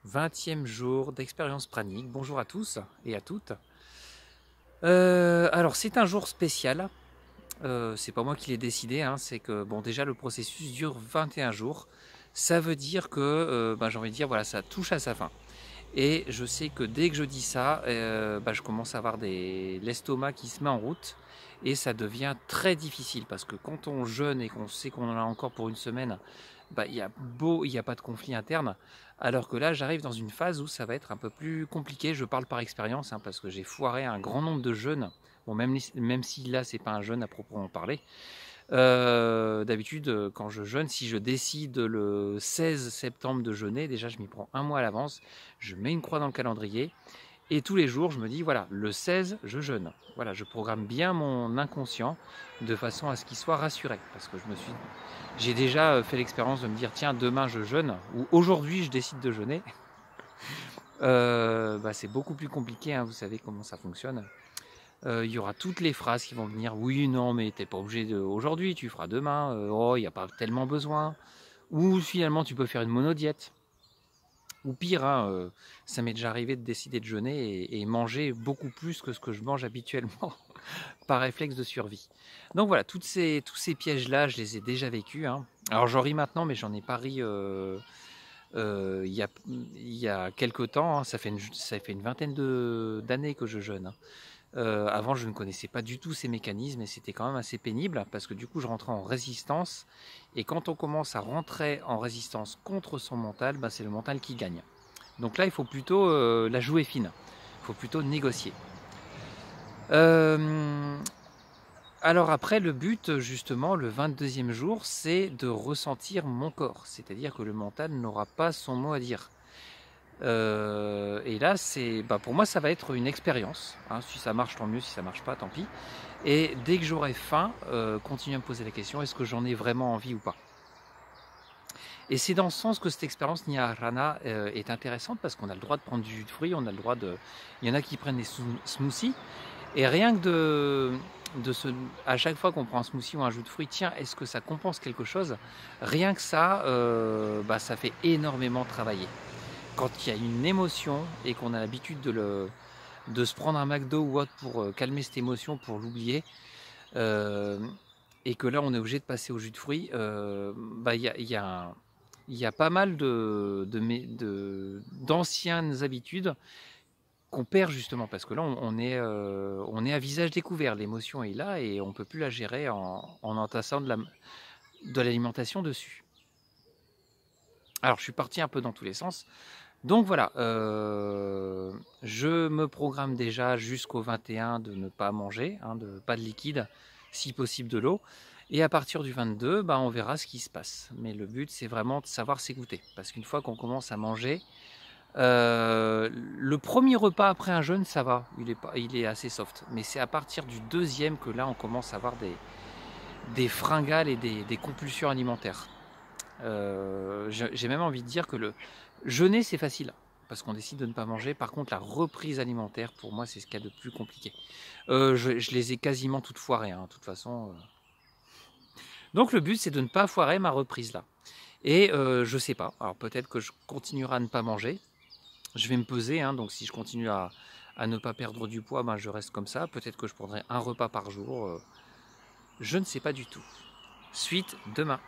20e jour d'expérience pranique. Bonjour à tous et à toutes. Alors c'est un jour spécial. C'est pas moi qui l'ai décidé. C'est que bon déjà le processus dure 21 jours. Ça veut dire que j'ai envie de dire voilà ça touche à sa fin. Et je sais que dès que je dis ça, je commence à avoir l'estomac qui se met en route et ça devient très difficile parce que quand on jeûne et qu'on sait qu'on en a encore pour une semaine, il y a pas de conflit interne, alors que là j'arrive dans une phase où ça va être un peu plus compliqué. Je parle par expérience parce que j'ai foiré un grand nombre de jeûnes. Bon, même si là c'est pas un jeûne à proprement parler, d'habitude, quand je jeûne, si je décide le 16 septembre de jeûner, déjà je m'y prends un mois à l'avance, je mets une croix dans le calendrier et tous les jours je me dis voilà, le 16 je jeûne. Voilà, je programme bien mon inconscient de façon à ce qu'il soit rassuré. Parce que j'ai déjà fait l'expérience de me dire tiens, demain je jeûne ou aujourd'hui je décide de jeûner. C'est beaucoup plus compliqué, vous savez comment ça fonctionne. Il y aura toutes les phrases qui vont venir. Oui, non, mais t'es pas obligé aujourd'hui, tu feras demain. Oh, il n'y a pas tellement besoin. Ou finalement, tu peux faire une monodiète. Ou pire, ça m'est déjà arrivé de décider de jeûner et manger beaucoup plus que ce que je mange habituellement par réflexe de survie. Donc voilà, tous ces pièges-là, je les ai déjà vécus. Alors j'en ris maintenant, mais j'en ai pas ri il y a quelques temps. Ça fait une vingtaine d'années que je jeûne. Avant, je ne connaissais pas du tout ces mécanismes et c'était quand même assez pénible parce que du coup, je rentrais en résistance. Et quand on commence à rentrer en résistance contre son mental, c'est le mental qui gagne. Donc là, il faut plutôt la jouer fine. Il faut plutôt négocier. Euh, alors après, le but, justement, le 22e jour, c'est de ressentir mon corps. C'est-à-dire que le mental n'aura pas son mot à dire. Et là, pour moi, ça va être une expérience. Si ça marche, tant mieux. Si ça marche pas, tant pis. Et dès que j'aurai faim, continuer à me poser la question, est-ce que j'en ai vraiment envie ou pas? Et c'est dans ce sens que cette expérience Niharana est intéressante parce qu'on a le droit de prendre du jus de fruits, on a le droit de... Il y en a qui prennent des smoothies, et rien que à chaque fois qu'on prend un smoothie ou un jus de fruits, tiens, est-ce que ça compense quelque chose? Rien que ça, ça fait énormément travailler. Quand il y a une émotion et qu'on a l'habitude de se prendre un McDo ou autre pour calmer cette émotion, pour l'oublier, et que là on est obligé de passer au jus de fruits, il y a pas mal d'anciennes habitudes qu'on perd justement parce que là on est à visage découvert, l'émotion est là et on ne peut plus la gérer en entassant de l'alimentation dessus. Alors je suis parti un peu dans tous les sens. Donc voilà, je me programme déjà jusqu'au 21 de ne pas manger, pas de liquide, si possible de l'eau. Et à partir du 22, on verra ce qui se passe. Mais le but, c'est vraiment de savoir s'écouter. Parce qu'une fois qu'on commence à manger, le premier repas après un jeûne, ça va, il est assez soft. Mais c'est à partir du deuxième que là, on commence à avoir des fringales et des compulsions alimentaires. J'ai même envie de dire que le jeûner, c'est facile, parce qu'on décide de ne pas manger. Par contre, la reprise alimentaire, pour moi, c'est ce qu'il y a de plus compliqué. Je les ai quasiment toutes foirées, de toute façon. Donc le but, c'est de ne pas foirer ma reprise là. Et je sais pas, alors peut-être que je continuerai à ne pas manger. Je vais me peser, donc si je continue à ne pas perdre du poids, je reste comme ça. Peut-être que je prendrai un repas par jour. Je ne sais pas du tout. Suite demain.